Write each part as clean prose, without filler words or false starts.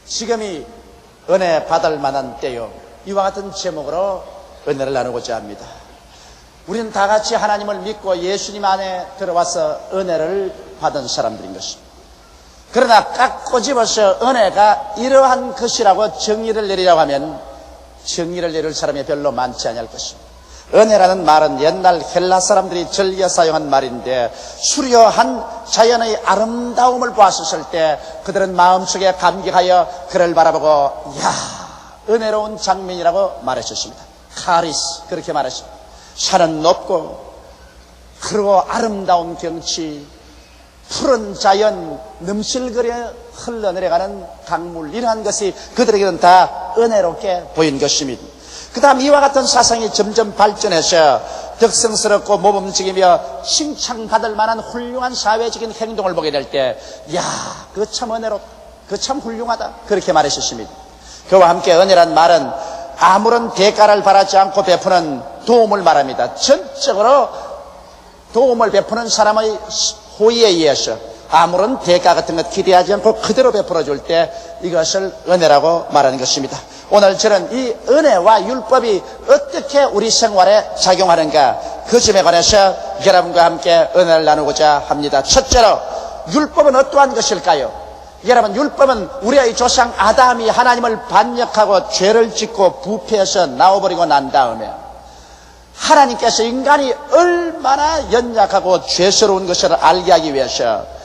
지금이 은혜 받을 만한 때요. 이와 같은 제목으로 은혜를 나누고자 합니다. 우리는 다 같이 하나님을 믿고 예수님 안에 들어와서 은혜를 받은 사람들인 것입니다. 그러나 깍 꼬집어서 은혜가 이러한 것이라고 정의를 내리라고 하면 정의를 내릴 사람이 별로 많지 않을 것입니다. 은혜라는 말은 옛날 헬라 사람들이 즐겨 사용한 말인데, 수려한 자연의 아름다움을 보았을 때 그들은 마음속에 감격하여 그를 바라보고 야, 은혜로운 장면이라고 말했었습니다. 카리스, 그렇게 말했습니다. 산은 높고 그리고 아름다운 경치, 푸른 자연, 넘실거려 흘러내려가는 강물, 이러한 것이 그들에게는 다 은혜롭게 보인 것입니다. 그 다음 이와 같은 사상이 점점 발전해서 덕성스럽고 모범적이며 칭찬받을 만한 훌륭한 사회적인 행동을 보게 될 때, 야, 그거 참 은혜롭다, 그거 참 훌륭하다, 그렇게 말했었습니다. 그와 함께 은혜란 말은 아무런 대가를 바라지 않고 베푸는 도움을 말합니다. 전적으로 도움을 베푸는 사람의 호의에 의해서 아무런 대가 같은 것 기대하지 않고 그대로 베풀어 줄 때 이것을 은혜라고 말하는 것입니다. 오늘 저는 이 은혜와 율법이 어떻게 우리 생활에 작용하는가, 그 점에 관해서 여러분과 함께 은혜를 나누고자 합니다. 첫째로, 율법은 어떠한 것일까요? 여러분, 율법은 우리의 조상 아담이 하나님을 반역하고 죄를 짓고 부패해서 나와버리고 난 다음에 하나님께서 인간이 얼마나 연약하고 죄스러운 것을 알게 하기 위해서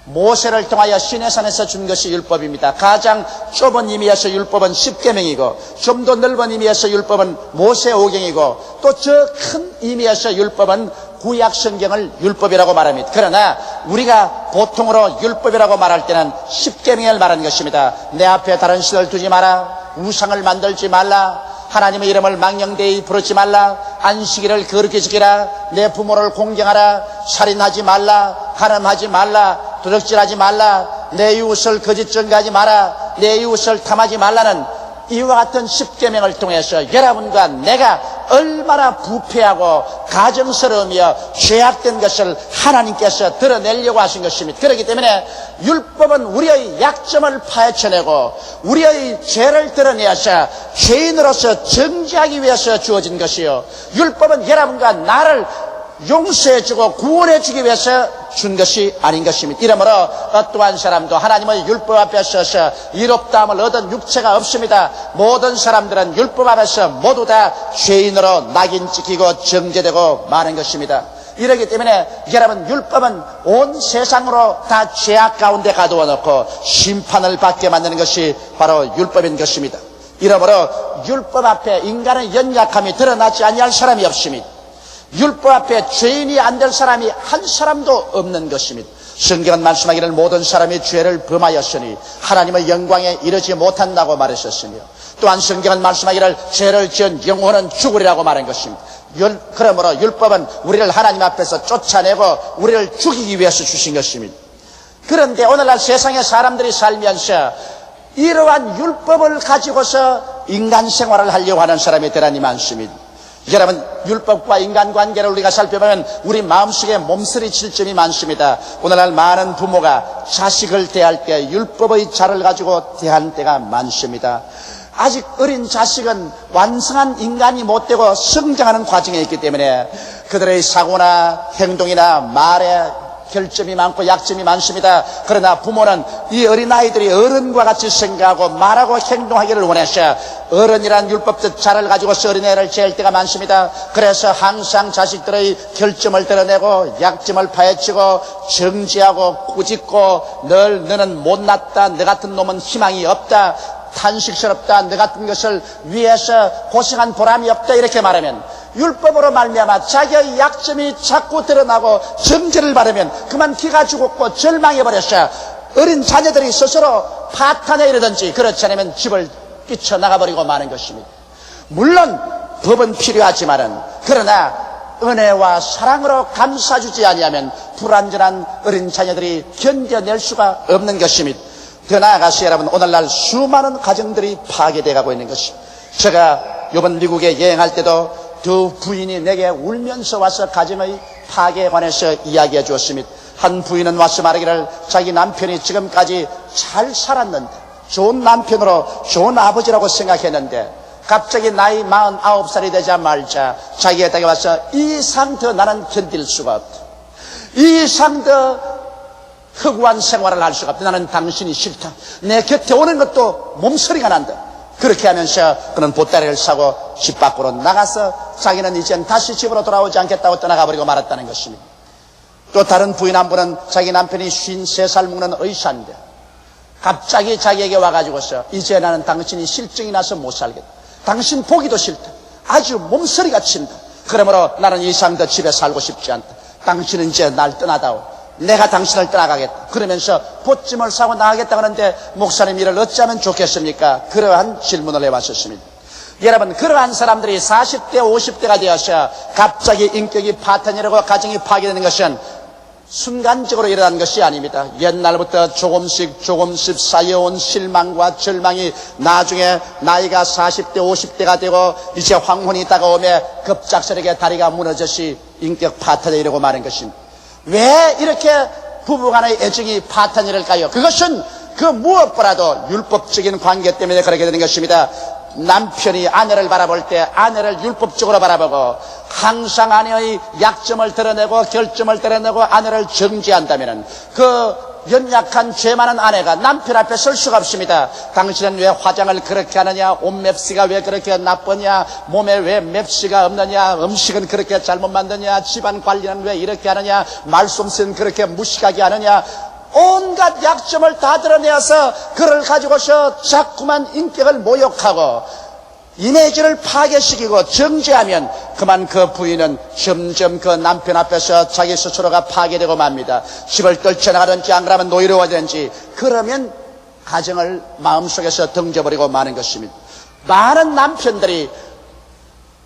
모세를 통하여 시내산에서 준 것이 율법입니다. 가장 좁은 의미에서 율법은 십계명이고, 좀 더 넓은 의미에서 율법은 모세 오경이고, 또 저 큰 의미에서 율법은 구약 성경을 율법이라고 말합니다. 그러나 우리가 보통으로 율법이라고 말할 때는 십계명을 말하는 것입니다. 내 앞에 다른 신을 두지 마라, 우상을 만들지 말라, 하나님의 이름을 망령되이 부르지 말라, 안식일을 거룩히 지키라, 내 부모를 공경하라, 살인하지 말라, 간음하지 말라, 도적질하지 말라, 내 이웃을 거짓 증거하지 마라, 내 이웃을 탐하지 말라는 이와 같은 십계명을 통해서 여러분과 내가 얼마나 부패하고 가정스러우며 죄악된 것을 하나님께서 드러내려고 하신 것입니다. 그렇기 때문에 율법은 우리의 약점을 파헤쳐내고 우리의 죄를 드러내서 죄인으로서 정죄하기 위해서 주어진 것이요, 율법은 여러분과 나를 용서해주고 구원해주기 위해서 준 것이 아닌 것입니다. 이러므로 어떠한 사람도 하나님의 율법 앞에 서서 이롭다함을 얻은 육체가 없습니다. 모든 사람들은 율법 앞에서 모두 다 죄인으로 낙인 찍히고 정죄되고 마는 것입니다. 이러기 때문에 여러분, 율법은 온 세상으로 다 죄악 가운데 가두어 놓고 심판을 받게 만드는 것이 바로 율법인 것입니다. 이러므로 율법 앞에 인간의 연약함이 드러나지 아니할 사람이 없습니다. 율법 앞에 죄인이 안 될 사람이 한 사람도 없는 것입니다. 성경은 말씀하기를 모든 사람이 죄를 범하였으니 하나님의 영광에 이르지 못한다고 말했었으며, 또한 성경은 말씀하기를 죄를 지은 영혼은 죽으리라고 말한 것입니다. 그러므로 율법은 우리를 하나님 앞에서 쫓아내고 우리를 죽이기 위해서 주신 것입니다. 그런데 오늘날 세상의 사람들이 살면서 이러한 율법을 가지고서 인간 생활을 하려고 하는 사람이 대단히 많습니다. 여러분, 율법과 인간관계를 우리가 살펴보면 우리 마음속에 몸서리칠 점이 많습니다. 오늘날 많은 부모가 자식을 대할 때 율법의 자를 가지고 대하는 때가 많습니다. 아직 어린 자식은 완성한 인간이 못 되고 성장하는 과정에 있기 때문에 그들의 사고나 행동이나 말에 결점이 많고 약점이 많습니다. 그러나 부모는 이 어린아이들이 어른과 같이 생각하고 말하고 행동하기를 원해서 어른이란 율법적 자를 가지고서 어린애를 재할 때가 많습니다. 그래서 항상 자식들의 결점을 드러내고 약점을 파헤치고 정죄하고 꾸짖고 늘 너는 못났다, 너 같은 놈은 희망이 없다, 탄식스럽다, 너 같은 것을 위해서 고생한 보람이 없다, 이렇게 말하면 율법으로 말미암아 자기의 약점이 자꾸 드러나고 정죄를 받으면 그만 기가 죽었고 절망해버렸어. 어린 자녀들이 스스로 파탄에 이르든지 그렇지 않으면 집을 뛰쳐나가버리고 마는 것입니다. 물론 법은 필요하지만은, 그러나 은혜와 사랑으로 감싸주지 아니하면 불완전한 어린 자녀들이 견뎌낼 수가 없는 것입니다. 더 나아가서 여러분, 오늘날 수많은 가정들이 파괴되어 가고 있는 것입니다. 제가 이번 미국에 여행할 때도 두 부인이 내게 울면서 와서 가정의 파괴에 관해서 이야기해 주었습니다. 한 부인은 와서 말하기를 자기 남편이 지금까지 잘 살았는데, 좋은 남편으로 좋은 아버지라고 생각했는데 갑자기 나이 49살이 되자마자 자기 곁에 와서 이 이상 더 나는 견딜 수가 없다. 이 이상 더 허구한 생활을 할 수가 없다. 나는 당신이 싫다. 내 곁에 오는 것도 몸서리가 난다. 그렇게 하면서 그는 보따리를 사고 집 밖으로 나가서 자기는 이젠 다시 집으로 돌아오지 않겠다고 떠나가버리고 말았다는 것입니다. 또 다른 부인 한 분은 자기 남편이 53살 먹는 의사인데 갑자기 자기에게 와가지고서 이제 나는 당신이 실증이 나서 못 살겠다. 당신 보기도 싫다. 아주 몸서리가 친다. 그러므로 나는 이 이상 더 집에 살고 싶지 않다. 당신은 이제 날 떠나다오. 내가 당신을 떠나가겠다. 그러면서 보찜을 사고 나가겠다 하는데 목사님 이를 어찌하면 좋겠습니까? 그러한 질문을 해왔었습니다. 여러분, 그러한 사람들이 40대 50대가 되어서 갑자기 인격이 파탄이라고 가정이 파괴되는 것은 순간적으로 일어난 것이 아닙니다. 옛날부터 조금씩 쌓여온 실망과 절망이 나중에 나이가 40대 50대가 되고 이제 황혼이 다가오며 급작스럽게 다리가 무너져서 인격 파탄에 이르고 마는 것입니다. 왜 이렇게 부부간의 애정이 파탄이 될까요? 그것은 그 무엇보다도 율법적인 관계 때문에 그렇게 되는 것입니다. 남편이 아내를 바라볼 때 아내를 율법적으로 바라보고 항상 아내의 약점을 드러내고 결점을 드러내고 아내를 정죄한다면 그 연약한 죄 많은 아내가 남편 앞에 설 수가 없습니다. 당신은 왜 화장을 그렇게 하느냐, 옷 맵시가 왜 그렇게 나쁘냐, 몸에 왜 맵시가 없느냐, 음식은 그렇게 잘못 만드냐, 집안 관리는 왜 이렇게 하느냐, 말솜씨는 그렇게 무식하게 하느냐, 온갖 약점을 다 드러내어서 그를 가지고서 자꾸만 인격을 모욕하고 이미지를 파괴시키고 정죄하면 그만 그 부인은 점점 그 남편 앞에서 자기 스스로가 파괴되고 맙니다. 집을 떨쳐나가든지 안 그러면 노이로워지든지 그러면 가정을 마음속에서 던져버리고 마는 것입니다. 많은 남편들이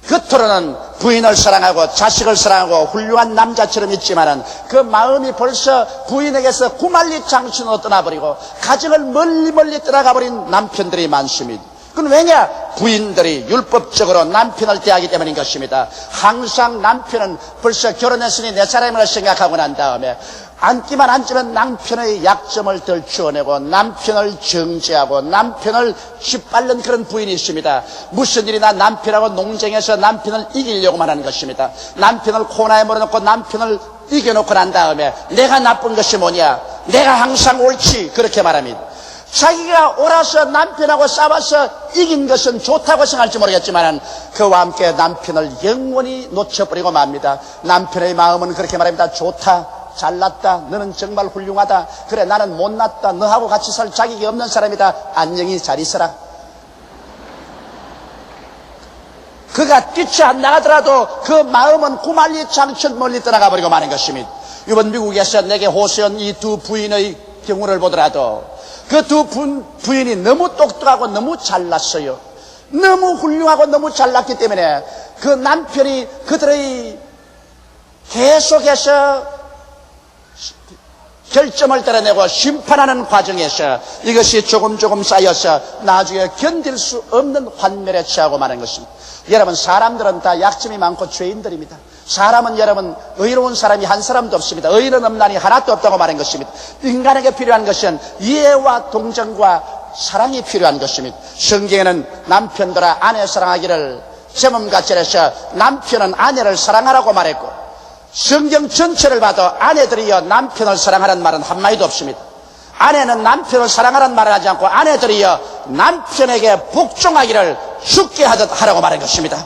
겉으로는 부인을 사랑하고 자식을 사랑하고 훌륭한 남자처럼 있지만은 그 마음이 벌써 부인에게서 구만리 장춘으로 떠나버리고 가정을 멀리 떠나가버린 남편들이 많습니다. 그건 왜냐? 부인들이 율법적으로 남편을 대하기 때문인 것입니다. 항상 남편은 벌써 결혼했으니 내 사람을 생각하고 난 다음에 앉기만 앉으면 남편의 약점을 들추어내고 남편을 정죄하고 남편을 짓밟는 그런 부인이 있습니다. 무슨 일이나 남편하고 농쟁해서 남편을 이기려고만 하는 것입니다. 남편을 코너에 몰아넣고 남편을 이겨놓고 난 다음에 내가 나쁜 것이 뭐냐, 내가 항상 옳지, 그렇게 말합니다. 자기가 옳아서 남편하고 싸워서 이긴 것은 좋다고 생각할지 모르겠지만 그와 함께 남편을 영원히 놓쳐버리고 맙니다. 남편의 마음은 그렇게 말합니다. 좋다, 잘났다, 너는 정말 훌륭하다, 그래 나는 못났다, 너하고 같이 살 자격이 없는 사람이다, 안녕히 잘 있어라. 그가 뛰쳐 안 나가더라도 그 마음은 구만리 장천 멀리 떠나가 버리고 마는 것입니다. 이번 미국에서 내게 호소한 이 두 부인의 경우를 보더라도 그 두 부인이 너무 똑똑하고 너무 잘났어요. 너무 훌륭하고 너무 잘났기 때문에 그 남편이 그들의 계속해서 결점을 드러내고 심판하는 과정에서 이것이 조금 쌓여서 나중에 견딜 수 없는 환멸에 처하고 마는 것입니다. 여러분, 사람들은 다 약점이 많고 죄인들입니다. 사람은 여러분 의로운 사람이 한 사람도 없습니다. 의는 없나니 하나도 없다고 말한 것입니다. 인간에게 필요한 것은 이해와 동정과 사랑이 필요한 것입니다. 성경에는 남편들아 아내 사랑하기를 제목같이 해서 남편은 아내를 사랑하라고 말했고 성경 전체를 봐도 아내들이여 남편을 사랑하라는 말은 한마디도 없습니다. 아내는 남편을 사랑하라는 말을 하지 않고 아내들이여 남편에게 복종하기를 죽게 하라고 말한 것입니다.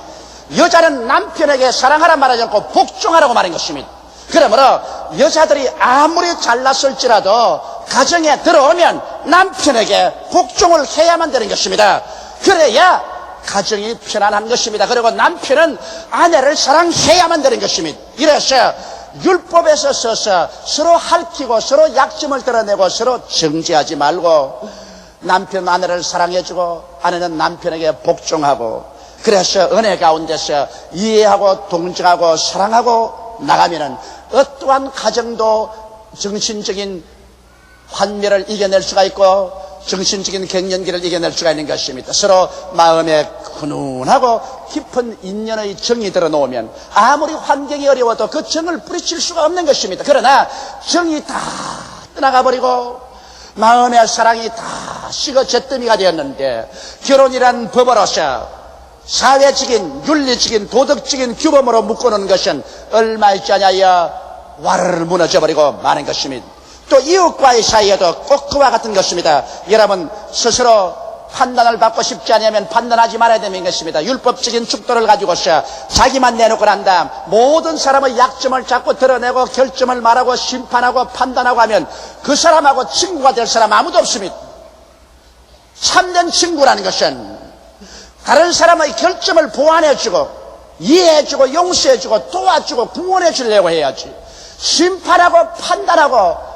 여자는 남편에게 사랑하라는 말하지 않고 복종하라고 말한 것입니다. 그러므로 여자들이 아무리 잘났을지라도 가정에 들어오면 남편에게 복종을 해야만 되는 것입니다. 그래야 가정이 편안한 것입니다. 그리고 남편은 아내를 사랑해야만 되는 것입니다. 이래서 율법에서 서서 서로 핥히고 서로 약점을 드러내고 서로 정죄하지 말고 남편 아내를 사랑해주고 아내는 남편에게 복종하고 그래서 은혜 가운데서 이해하고 동정하고 사랑하고 나가면은 어떠한 가정도 정신적인 환멸을 이겨낼 수가 있고 정신적인 갱년기를 이겨낼 수가 있는 것입니다. 서로 마음에 훈훈하고 깊은 인연의 정이 들어놓으면 아무리 환경이 어려워도 그 정을 뿌리칠 수가 없는 것입니다. 그러나 정이 다 떠나가 버리고 마음의 사랑이 다 식어 잿더미가 되었는데 결혼이란 법으로서 사회적인 윤리적인 도덕적인 규범으로 묶어놓은 것은 얼마 있지 않아야 와르르 무너져버리고 마는 것입니다. 또 이웃과의 사이에도 꼭 그와 같은 것입니다. 여러분 스스로 판단을 받고 싶지 않으면 판단하지 말아야 되는 것입니다. 율법적인 축도를 가지고서 자기만 내놓고 난 다음 모든 사람의 약점을 자꾸 드러내고 결점을 말하고 심판하고 판단하고 하면 그 사람하고 친구가 될 사람 아무도 없습니다. 참된 친구라는 것은 다른 사람의 결점을 보완해주고 이해해주고 용서해주고 도와주고 구원해주려고 해야지, 심판하고 판단하고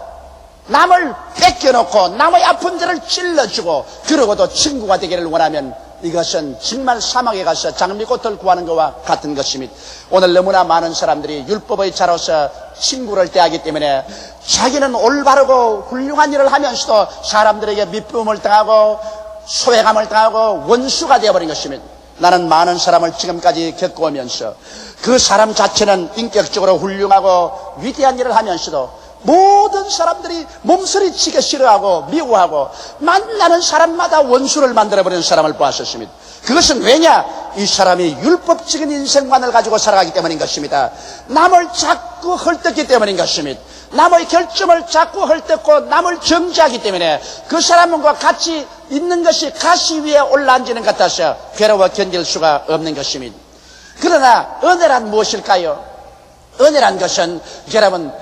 남을 뺏겨놓고 남의 아픈 데를 찔러주고 그러고도 친구가 되기를 원하면 이것은 정말 사막에 가서 장미꽃을 구하는 것과 같은 것입니다. 오늘 너무나 많은 사람들이 율법의 자로서 친구를 대하기 때문에 자기는 올바르고 훌륭한 일을 하면서도 사람들에게 미움을 당하고 소외감을 당하고 원수가 되어버린 것입니다. 나는 많은 사람을 지금까지 겪어오면서 그 사람 자체는 인격적으로 훌륭하고 위대한 일을 하면서도 모든 사람들이 몸서리치게 싫어하고 미워하고 만나는 사람마다 원수를 만들어버리는 사람을 보았었습니다. 그것은 왜냐? 이 사람이 율법적인 인생관을 가지고 살아가기 때문인 것입니다. 남을 자꾸 헐뜯기 때문인 것입니다. 남의 결점을 자꾸 헐뜯고 남을 정죄하기 때문에 그 사람과 같이 있는 것이 가시 위에 올라앉는 것 같아서 괴로워 견딜 수가 없는 것입니다. 그러나 은혜란 무엇일까요? 은혜란 것은 여러분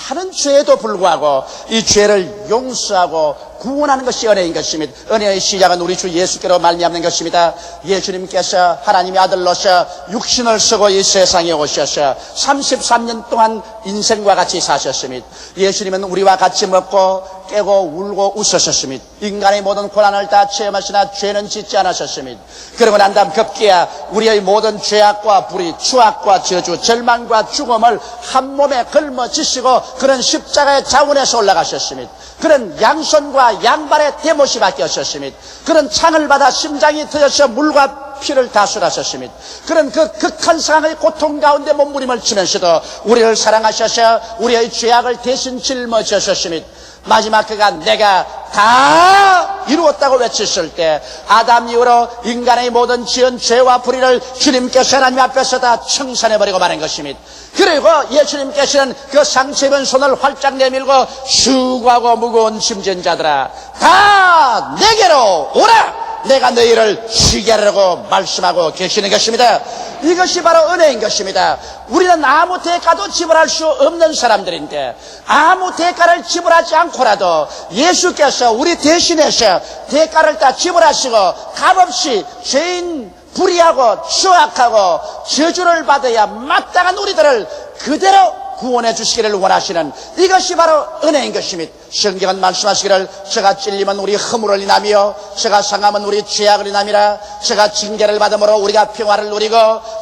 많은 죄에도 불구하고 이 죄를 용서하고 구원하는 것이 은혜인 것입니다. 은혜의 시작은 우리 주 예수께로 말미암는 것입니다. 예수님께서 하나님의 아들로서 육신을 쓰고 이 세상에 오셔서 33년 동안 인생과 같이 사셨습니다. 예수님은 우리와 같이 먹고 깨고 울고 웃으셨습니다. 인간의 모든 고난을 다 체험하시나 죄는 짓지 않으셨습니다. 그러고 난 다음 급기야 우리의 모든 죄악과 불의, 추악과 저주, 절망과 죽음을 한 몸에 걸머지시고 그런 십자가의 자원에서 올라가셨습니다. 그런 양손과 양발에 대못이 바뀌었습니다. 그런 창을 받아 심장이 터져서 물과 피를 다술하셨습니다. 그런 그 극한 상황의 고통 가운데 몸부림을 치면서도 우리를 사랑하셔서 우리의 죄악을 대신 짊어지셨습니다. 마지막 그가 내가 다 이루었다고 외쳤을 때 아담 이후로 인간의 모든 지은 죄와 불의를 주님께서 하나님 앞에서 다 청산해버리고 마는 것입니다. 그리고 예수님께서는 그 상처 입은 손을 활짝 내밀고 수고하고 무거운 짐진 자들아 다 내게로 오라, 내가 너희를 쉬게 하려고 말씀하고 계시는 것입니다. 이것이 바로 은혜인 것입니다. 우리는 아무 대가도 지불할 수 없는 사람들인데 아무 대가를 지불하지 않고라도 예수께서 우리 대신해서 대가를 다 지불하시고 값없이 죄인 불의하고 추악하고 저주를 받아야 마땅한 우리들을 그대로 구원해 주시기를 원하시는 이것이 바로 은혜인 것입니다. 성경은 말씀하시기를 저가 찔리면 우리 허물을 인하며 저가 상하면 우리 죄악을 인함이라. 저가 징계를 받음으로 우리가 평화를 누리고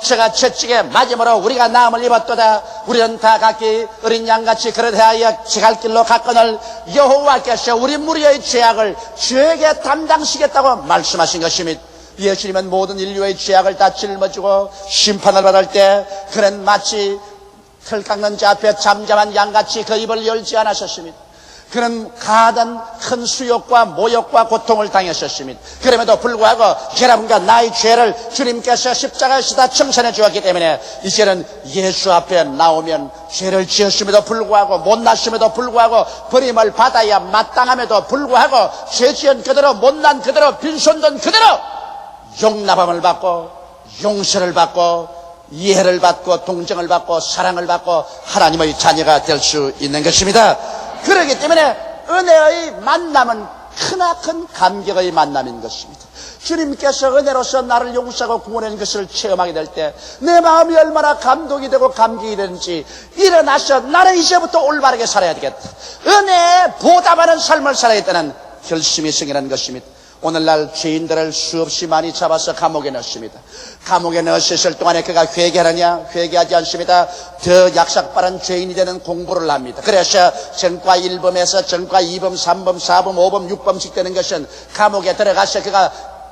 저가 채찍에 맞음으로 우리가 나음을 입었도다. 우리는 다 각기 어린 양같이 그릇하여 제갈 길로 갔거늘 여호와께서 우리 무리의 죄악을 저에게 담당시겠다고 말씀하신 것입니다. 예수님은 모든 인류의 죄악을 다 짊어지고 심판을 받을 때 그는 마치 털 깎는 자 앞에 잠잠한 양같이 그 입을 열지 않으셨습니다. 그는 가하던 큰 수욕과 모욕과 고통을 당하셨습니다. 그럼에도 불구하고 여러분과 나의 죄를 주님께서 십자가에서 다 청산해 주었기 때문에 이제는 예수 앞에 나오면 죄를 지었음에도 불구하고 못났음에도 불구하고 버림을 받아야 마땅함에도 불구하고 죄 지은 그대로 못난 그대로 빈손든 그대로 용납함을 받고 용서를 받고 이해를 받고 동정을 받고 사랑을 받고 하나님의 자녀가 될 수 있는 것입니다. 그렇기 때문에 은혜의 만남은 크나큰 감격의 만남인 것입니다. 주님께서 은혜로서 나를 용서하고 구원하는 것을 체험하게 될 때 내 마음이 얼마나 감동이 되고 감격이 되는지 일어나서 나는 이제부터 올바르게 살아야 되겠다, 은혜에 보답하는 삶을 살아야겠다는 결심이 생기는 것입니다. 오늘날 죄인들을 수없이 많이 잡아서 감옥에 넣습니다. 감옥에 넣었을 동안에 그가 회개하느냐? 회개하지 않습니다. 더 약삭빠른 죄인이 되는 공부를 합니다. 그래서 전과 1범에서 전과 2범, 3범, 4범, 5범, 6범씩 되는 것은 감옥에 들어가서 그가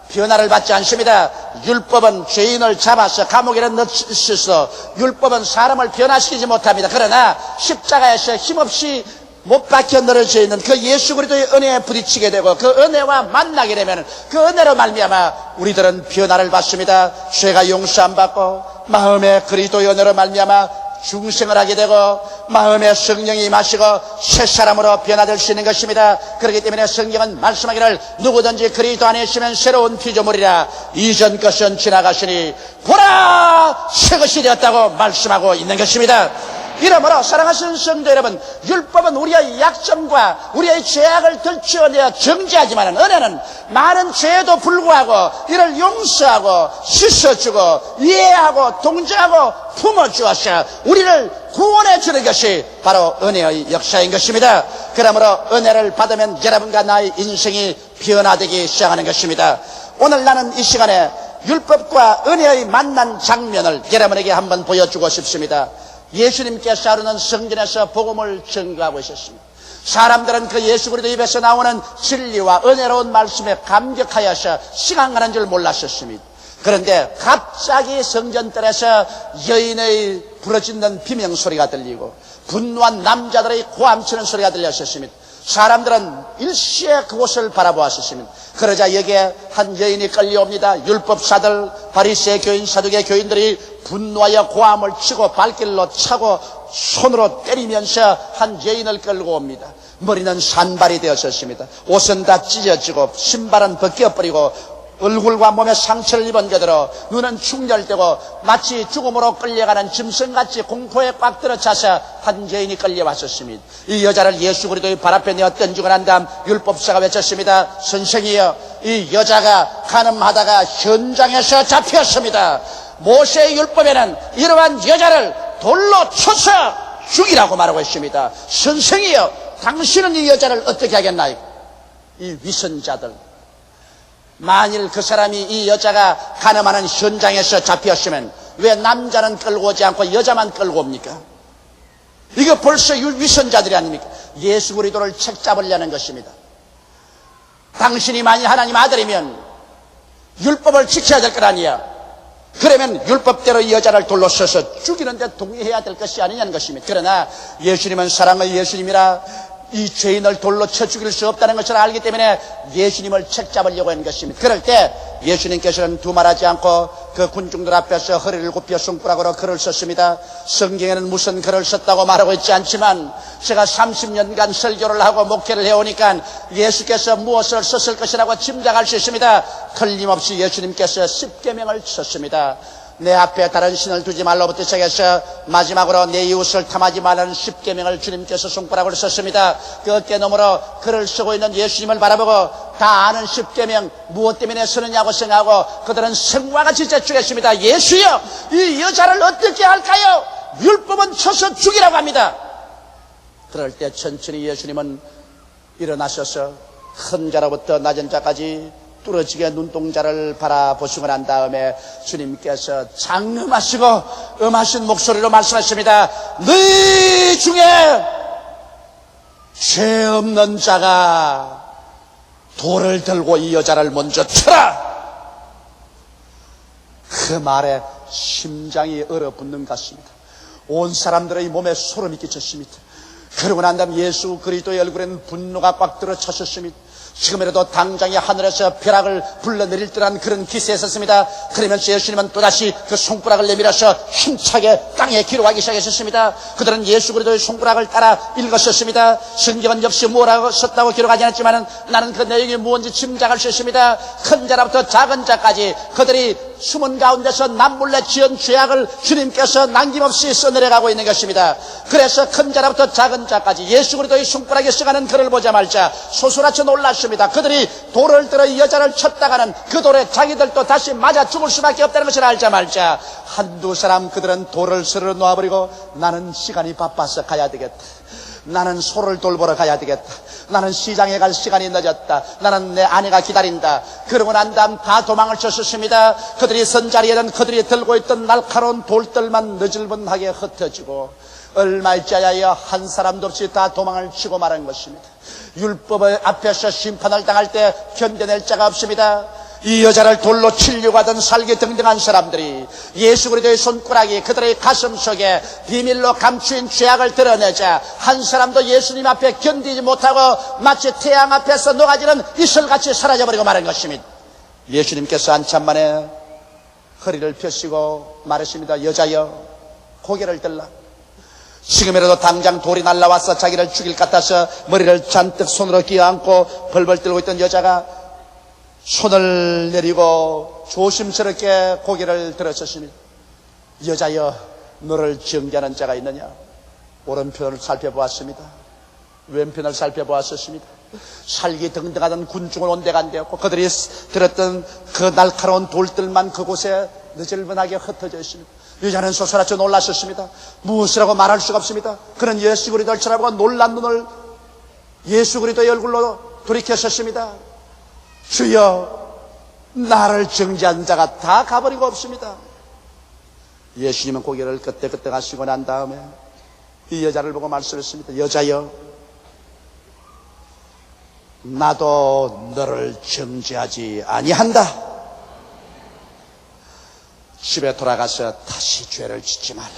변화를 받지 않습니다. 율법은 죄인을 잡아서 감옥에 넣으셔서 율법은 사람을 변화시키지 못합니다. 그러나 십자가에서 힘없이 못 박혀 늘어져 있는 그 예수 그리스도의 은혜에 부딪히게 되고 그 은혜와 만나게 되면 그 은혜로 말미암아 우리들은 변화를 받습니다. 죄가 용서 안 받고 마음에 그리스도의 은혜로 말미암아 중생을 하게 되고 마음에 성령이 임하시고 새 사람으로 변화될 수 있는 것입니다. 그렇기 때문에 성경은 말씀하기를 누구든지 그리스도 안에 있으면 새로운 피조물이라 이전 것은 지나갔으니 보라 새 것이 되었다고 말씀하고 있는 것입니다. 이러므로 사랑하시는 성도 여러분, 율법은 우리의 약점과 우리의 죄악을 들추어내어 정죄하지만 은혜는 많은 죄에도 불구하고 이를 용서하고 씻어주고 이해하고 동정하고 품어주어서 우리를 구원해 주는 것이 바로 은혜의 역사인 것입니다. 그러므로 은혜를 받으면 여러분과 나의 인생이 변화되기 시작하는 것입니다. 오늘 나는 이 시간에 율법과 은혜의 만난 장면을 여러분에게 한번 보여주고 싶습니다. 예수님께서 하루는 성전에서 복음을 전가하고 있었습니다. 사람들은 그 예수 그리스도 입에서 나오는 진리와 은혜로운 말씀에 감격하여서 시간 가는 줄 몰랐었습니다. 그런데 갑자기 성전뜰에서 여인의 부르짖는 비명소리가 들리고 분노한 남자들의 고함치는 소리가 들렸었습니다. 사람들은 일시에 그곳을 바라보았었습니다. 그러자 여기에 한 여인이 끌려옵니다. 율법사들, 바리새 교인, 사두개 교인들이 분노하여 고함을 치고 발길로 차고 손으로 때리면서 한 여인을 끌고 옵니다. 머리는 산발이 되었었습니다. 옷은 다 찢어지고 신발은 벗겨버리고 얼굴과 몸에 상처를 입은 그대로 눈은 충혈되고 마치 죽음으로 끌려가는 짐승같이 공포에 꽉 들어차서 한 여인이 끌려왔었습니다. 이 여자를 예수 그리스도의 발 앞에 내어 던지고 난 다음 율법사가 외쳤습니다. 선생이여, 이 여자가 간음하다가 현장에서 잡혔습니다. 모세의 율법에는 이러한 여자를 돌로 쳐서 죽이라고 말하고 있습니다. 선생이여, 당신은 이 여자를 어떻게 하겠나요? 이 위선자들, 만일 그 사람이 이 여자가 간음하는 현장에서 잡혔으면 왜 남자는 끌고 오지 않고 여자만 끌고 옵니까? 이거 벌써 위선자들이 아닙니까? 예수 그리스도를 책잡으려는 것입니다. 당신이 만일 하나님 아들이면 율법을 지켜야 될 것 아니야. 그러면 율법대로 이 여자를 돌로 써서 죽이는데 동의해야 될 것이 아니냐는 것입니다. 그러나 예수님은 사랑의 예수님이라 이 죄인을 돌로 쳐 죽일 수 없다는 것을 알기 때문에 예수님을 책잡으려고 하는 것입니다. 그럴 때 예수님께서는 두말하지 않고 그 군중들 앞에서 허리를 굽혀 손가락으로 글을 썼습니다. 성경에는 무슨 글을 썼다고 말하고 있지 않지만 제가 30년간 설교를 하고 목회를 해오니까 예수께서 무엇을 썼을 것이라고 짐작할 수 있습니다. 틀림없이 예수님께서 10계명을 썼습니다. 내 앞에 다른 신을 두지 말로부터 시작해서 마지막으로 내 이웃을 탐하지 말라는 10계명을 주님께서 손가락으로 썼습니다. 그 어깨 너머로 글을 쓰고 있는 예수님을 바라보고 다 아는 10계명 무엇 때문에 쓰느냐고 생각하고 그들은 성과 같이 제출했습니다. 예수여, 이 여자를 어떻게 할까요? 율법은 쳐서 죽이라고 합니다. 그럴 때 천천히 예수님은 일어나셔서 큰 자로부터 낮은 자까지 뚫어지게 눈동자를 바라보시고 난 다음에 주님께서 장엄하시고 음하신 목소리로 말씀하십니다. 너희 중에 죄 없는 자가 돌을 들고 이 여자를 먼저 쳐라. 그 말에 심장이 얼어붙는 것 같습니다. 온 사람들의 몸에 소름이 끼쳤습니다. 그러고 난 다음 예수 그리스도의 얼굴에는 분노가 꽉 들어찼었습니다. 지금이라도 당장에 하늘에서 벼락을 불러내릴 듯한 그런 기세에 섰습니다. 그러면서 예수님은 또다시 그 손가락을 내밀어서 힘차게 땅에 기록하기 시작했습니다. 그들은 예수 그리스도의 손가락을 따라 읽었었습니다. 성경은 역시 뭐라고 썼다고 기록하지 않았지만 나는 그 내용이 무엇인지 짐작할 수 있습니다. 큰 자로부터 작은 자까지 그들이 숨은 가운데서 남몰래 지은 죄악을 주님께서 남김없이 써내려가고 있는 것입니다. 그래서 큰 자로부터 작은 자까지 예수 그리스도의 손가락에 써가는 글을 보자마자 소스라쳐 놀랐습니다. 그들이 돌을 들어 이 여자를 쳤다가는 그 돌에 자기들도 다시 맞아 죽을 수밖에 없다는 것을 알자마자 한두 사람 그들은 돌을 쓸어 놓아버리고 나는 시간이 바빠서 가야 되겠다. 나는 소를 돌보러 가야 되겠다. 나는 시장에 갈 시간이 늦었다. 나는 내 아내가 기다린다. 그러고 난 다음 다 도망을 쳤었습니다. 그들이 선 자리에는 그들이 들고 있던 날카로운 돌들만 느질분하게 흩어지고 얼마일자야 한 사람도 없이 다 도망을 치고 말한 것입니다. 율법 앞에서 심판을 당할 때 견뎌낼 자가 없습니다. 이 여자를 돌로 치려고 하던 살기등등한 사람들이 예수 그리스도의 손가락이 그들의 가슴 속에 비밀로 감추인 죄악을 드러내자 한 사람도 예수님 앞에 견디지 못하고 마치 태양 앞에서 녹아지는 이슬같이 사라져버리고 마는 것입니다. 예수님께서 한참 만에 허리를 펴시고 말하십니다. 여자여, 고개를 들라. 지금이라도 당장 돌이 날라와서 자기를 죽일 것 같아서 머리를 잔뜩 손으로 끼어안고 벌벌 떨고 있던 여자가 손을 내리고 조심스럽게 고개를 들었습니다. 여자여, 너를 정죄하는 자가 있느냐? 오른편을 살펴보았습니다. 왼편을 살펴보았습니다. 살기 등등하던 군중은 온데간데없고 그들이 들었던 그 날카로운 돌들만 그곳에 느질분하게 흩어져 있습니다. 여자는 솟아나쳐 놀랐었습니다. 무엇이라고 말할 수가 없습니다. 그는 예수 그리스도를 쳐다보고 놀란 눈을 예수 그리스도의 얼굴로 돌이켰었습니다. 주여, 나를 정죄한 자가 다 가버리고 없습니다. 예수님은 고개를 끄덕끄덕 하시고 난 다음에 이 여자를 보고 말씀했습니다. 여자여, 나도 너를 정죄하지 아니한다. 집에 돌아가서 다시 죄를 짓지 말라.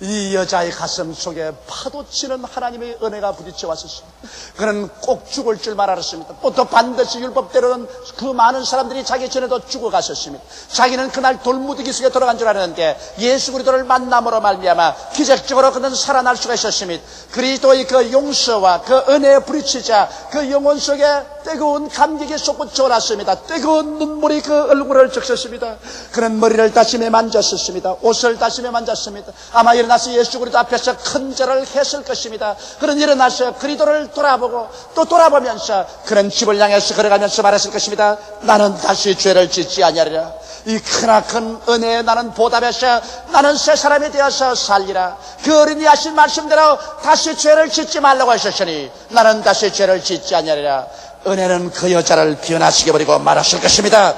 이 여자의 가슴 속에 파도치는 하나님의 은혜가 부딪혀 왔었습니다. 그는 꼭 죽을 줄만 알았습니다. 또 반드시 율법대로는 그 많은 사람들이 자기 전에도 죽어갔었습니다. 자기는 그날 돌무더기 속에 들어간 줄 알았는데 예수 그리스도를 만남으로 말미암아 기적적으로 그는 살아날 수가 있었습니다. 그리스도의 그 용서와 그 은혜에 부딪히자 그 영혼 속에 뜨거운 감격이 솟구쳐 올랐습니다. 뜨거운 눈물이 그 얼굴을 적셨습니다. 그는 머리를 다시며 만졌습니다. 옷을 다시며 만졌습니다. 아마 일어나서 예수 그리스도 앞에서 큰 절을 했을 것입니다. 그는 일어나서 그리스도를 돌아보고 또 돌아보면서 그는 집을 향해서 걸어가면서 말했을 것입니다. 나는 다시 죄를 짓지 아니하리라. 이 크나큰 은혜에 나는 보답해서 나는 새 사람이 되어서 살리라. 그 어린이 하신 말씀대로 다시 죄를 짓지 말라고 하셨으니 나는 다시 죄를 짓지 아니하리라. 은혜는 그 여자를 변화시켜 버리고 말았을 것입니다.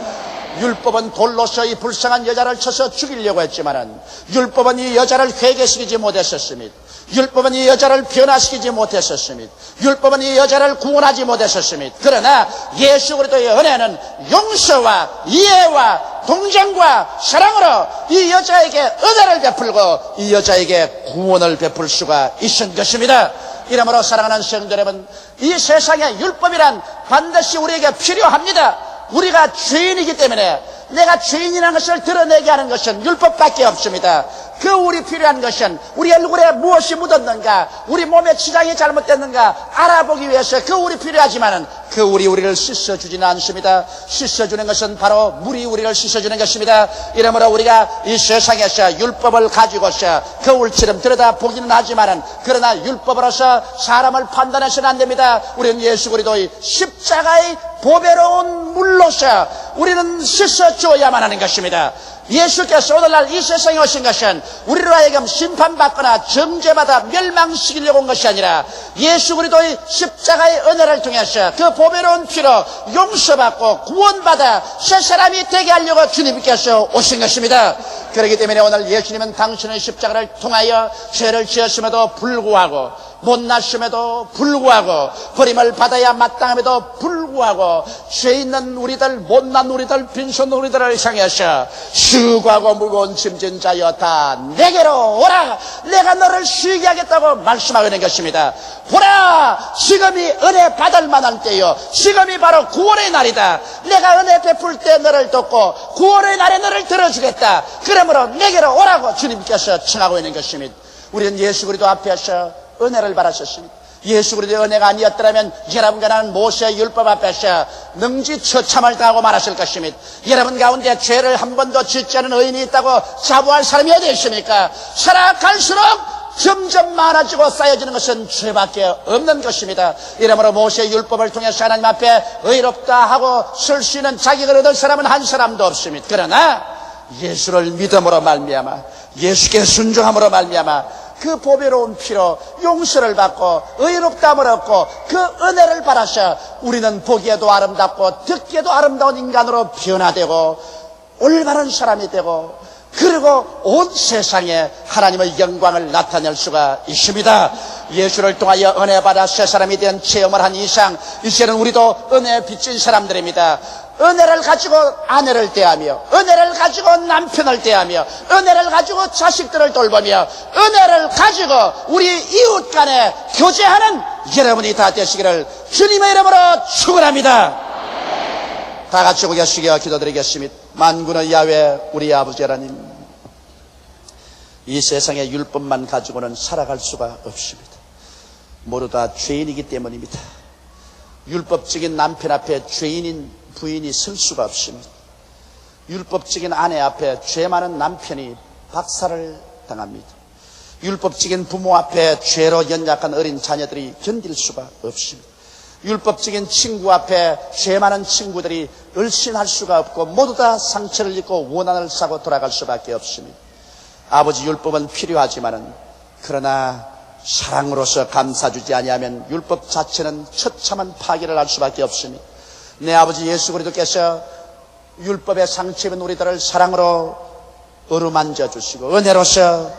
율법은 돌로서 이 불쌍한 여자를 쳐서 죽이려고 했지만은 율법은 이 여자를 회개시키지 못했었습니다. 율법은 이 여자를 변화시키지 못했었습니다. 율법은 이 여자를 구원하지 못했었습니다. 그러나 예수 그리스도의 은혜는 용서와 이해와 동정과 사랑으로 이 여자에게 은혜를 베풀고 이 여자에게 구원을 베풀 수가 있은 것입니다. 이러므로 사랑하는 성도 여러분, 이 세상에 율법이란 반드시 우리에게 필요합니다. 우리가 죄인이기 때문에 내가 죄인이라는 것을 드러내게 하는 것은 율법밖에 없습니다. 그 우리 필요한 것은 우리 얼굴에 무엇이 묻었는가, 우리 몸에 지장이 잘못됐는가 알아보기 위해서 그 우리 필요하지만은 그 우리를 씻어주지는 않습니다. 씻어주는 것은 바로 물이 우리를 씻어주는 것입니다. 이러므로 우리가 이 세상에서 율법을 가지고서 거울처럼 들여다보기는 하지만은 그러나 율법으로서 사람을 판단해서는 안 됩니다. 우리는 예수 그리스도의 십자가의 보배로운 물로서 우리는 씻어줘야만 하는 것입니다. 예수께서 오늘날 이 세상에 오신 것은 우리로 하여금 심판받거나 정죄받아 멸망시키려고 온 것이 아니라 예수 그리스도의 십자가의 은혜를 통해서 그 보배로운 피로 용서받고 구원받아 새 사람이 되게 하려고 주님께서 오신 것입니다. 그렇기 때문에 오늘 예수님은 당신의 십자가를 통하여 죄를 지었음에도 불구하고 못났음에도 불구하고 버림을 받아야 마땅함에도 불구하고 죄 있는 우리들, 못난 우리들, 빈손 우리들을 향해서 수고하고 무거운 짐진 자여 다 내게로 오라. 내가 너를 쉬게 하겠다고 말씀하고 있는 것입니다. 보라, 지금이 은혜 받을 만한 때요, 지금이 바로 구원의 날이다. 내가 은혜 베풀 때 너를 돕고 구원의 날에 너를 들어주겠다. 그러므로 내게로 오라고 주님께서 청하고 있는 것입니다. 우리는 예수 그리스도 앞에서 은혜를 받았었습니다. 예수 그리스도의 은혜가 아니었더라면 여러분과 나는 모세의 율법 앞에서 능지처참을 당하고 말았을 것입니다. 여러분 가운데 죄를 한 번도 짓지 않은 의인이 있다고 자부할 사람이 어디 있습니까? 살아갈수록 점점 많아지고 쌓여지는 것은 죄밖에 없는 것입니다. 이러므로 모세의 율법을 통해서 하나님 앞에 의롭다 하고 설 수 있는 자격을 얻을 사람은 한 사람도 없습니다. 그러나 예수를 믿음으로 말미암아, 예수께 순종함으로 말미암아 그 보배로운 피로 용서를 받고 의롭다함을 얻고 그 은혜를 받아서 우리는 보기에도 아름답고 듣기에도 아름다운 인간으로 변화되고 올바른 사람이 되고 그리고 온 세상에 하나님의 영광을 나타낼 수가 있습니다. 예수를 통하여 은혜 받아 새 사람이 된 체험을 한 이상 이제는 우리도 은혜에 빚진 사람들입니다. 은혜를 가지고 아내를 대하며, 은혜를 가지고 남편을 대하며, 은혜를 가지고 자식들을 돌보며, 은혜를 가지고 우리 이웃 간에 교제하는 여러분이 다 되시기를 주님의 이름으로 축원합니다. 다 같이 고개 숙여 기도드리겠습니다. 만군의 야훼 우리 아버지 하나님, 이 세상에 율법만 가지고는 살아갈 수가 없습니다. 모두 다 죄인이기 때문입니다. 율법적인 남편 앞에 죄인인 부인이 설 수가 없습니다. 율법적인 아내 앞에 죄 많은 남편이 박살을 당합니다. 율법적인 부모 앞에 죄로 연약한 어린 자녀들이 견딜 수가 없습니다. 율법적인 친구 앞에 죄 많은 친구들이 을신할 수가 없고 모두 다 상처를 입고 원한을 사고 돌아갈 수밖에 없습니다. 아버지, 율법은 필요하지만은 그러나 사랑으로서 감싸주지 아니하면 율법 자체는 처참한 파괴를 할 수밖에 없습니다. 내 아버지 예수 그리스도께서 율법의 상처 입은 우리들을 사랑으로 어루만져 주시고 은혜로서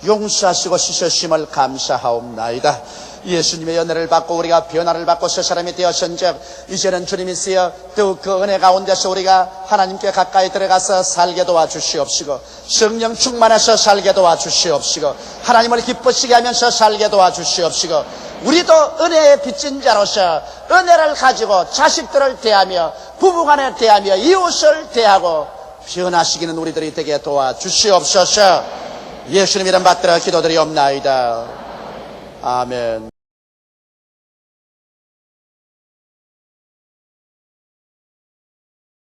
용서하시고 씻으심을 감사하옵나이다. 예수님의 은혜를 받고 우리가 변화를 받고 새 사람이 되었은즉 이제는 주님이 쓰여 더욱 그 은혜 가운데서 우리가 하나님께 가까이 들어가서 살게 도와주시옵시고, 성령 충만해서 살게 도와주시옵시고, 하나님을 기쁘시게 하면서 살게 도와주시옵시고, 우리도 은혜의 빚진 자로서 은혜를 가지고 자식들을 대하며 부부간에 대하며 이웃을 대하고 변화시키는 우리들이 되게 도와주시옵소서. 예수님 이름 받들어 기도드리옵나이다. 아멘.